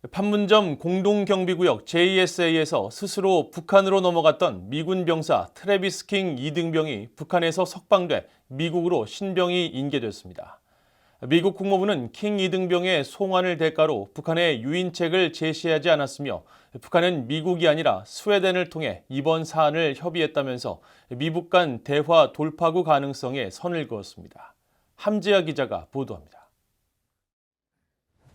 판문점 공동경비구역 JSA에서 스스로 북한으로 넘어갔던 미군 병사 트래비스 킹 이등병이 북한에서 석방돼 미국으로 신병이 인계됐습니다. 미국 국무부는 킹 이등병의 송환을 대가로 북한에 유인책을 제시하지 않았으며 북한은 미국이 아니라 스웨덴을 통해 이번 사안을 협의했다면서 미북 간 대화 돌파구 가능성에 선을 그었습니다. 함지아 기자가 보도합니다.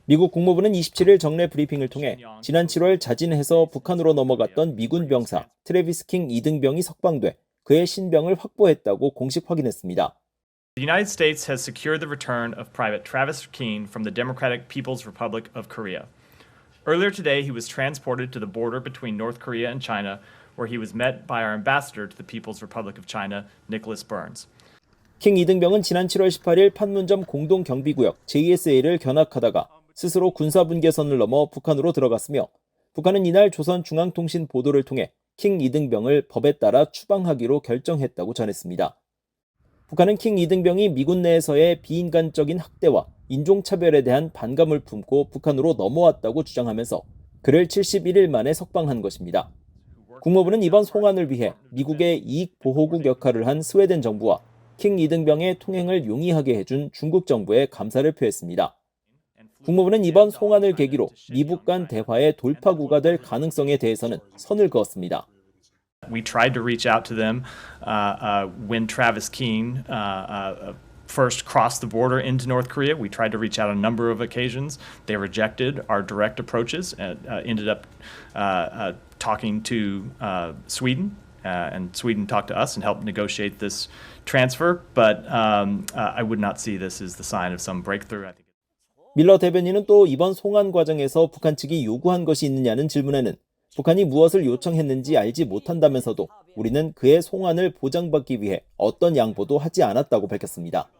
미국 국무부는 27일 정례 브리핑을 통해 지난 7월 자진해서 북한으로 넘어갔던 미군 병사 트래비스 킹 이등병이 석방돼 그의 신병을 확보했다고 공식 확인했습니다. The United States has secured the return of Private Travis Keane from the Democratic People's Republic of Korea. Earlier today, he was transported to the border between North Korea and China, where he was met by our ambassador to the People's Republic of China, Nicholas Burns. 킹 이등병은 지난 7월 18일 판문점 공동경비구역 JSA를 견학하다가 스스로 군사분계선을 넘어 북한으로 들어갔으며 북한은 이날 조선중앙통신 보도를 통해 킹 이등병을 법에 따라 추방하기로 결정했다고 전했습니다. 북한은 킹 이등병이 미군 내에서의 비인간적인 학대와 인종차별에 대한 반감을 품고 북한으로 넘어왔다고 주장하면서 그를 71일 만에 석방한 것입니다. 국무부는 이번 송환을 위해 미국의 이익보호국 역할을 한 스웨덴 정부와 킹 이등병의 통행을 용이하게 해준 중국 정부에 감사를 표했습니다. 국무부는 이번 송환을 계기로 미북 간 대화의 돌파구가 될 가능성에 대해서는 선을 그었습니다. We tried to reach out to them when Travis Keane first crossed the border into North Korea. We tried to reach out on a number of occasions. They rejected our direct approaches and ended up talking to Sweden. And Sweden talked to us and helped negotiate this transfer. But I would not see this as the sign of some breakthrough. I think. 밀러 대변인은 또 이번 송환 과정에서 북한 측이 요구한 것이 있느냐는 질문에는 북한이 무엇을 요청했는지 알지 못한다면서도 우리는 그의 송환을 보장받기 위해 어떤 양보도 하지 않았다고 밝혔습니다.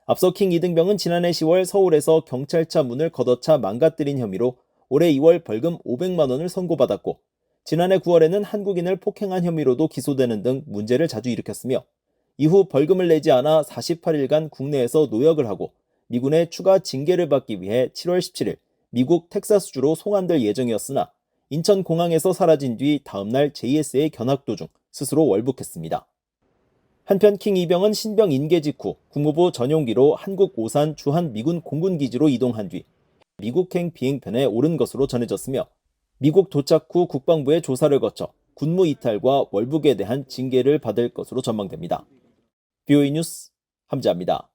앞서 킹 이등병은 지난해 10월 서울에서 경찰차 문을 걷어차 망가뜨린 혐의로 올해 2월 벌금 500만 원을 선고받았고 지난해 9월에는 한국인을 폭행한 혐의로도 기소되는 등 문제를 자주 일으켰으며 이후 벌금을 내지 않아 48일간 국내에서 노역을 하고 미군의 추가 징계를 받기 위해 7월 17일 미국 텍사스주로 송환될 예정이었으나 인천공항에서 사라진 뒤 다음날 JSA 견학 도중 스스로 월북했습니다. 한편 킹 이병은 신병 인계 직후 국무부 전용기로 한국 오산 주한 미군 공군기지로 이동한 뒤 미국행 비행편에 오른 것으로 전해졌으며 미국 도착 후 국방부의 조사를 거쳐 군무 이탈과 월북에 대한 징계를 받을 것으로 전망됩니다. BOE 뉴스 함지아입니다.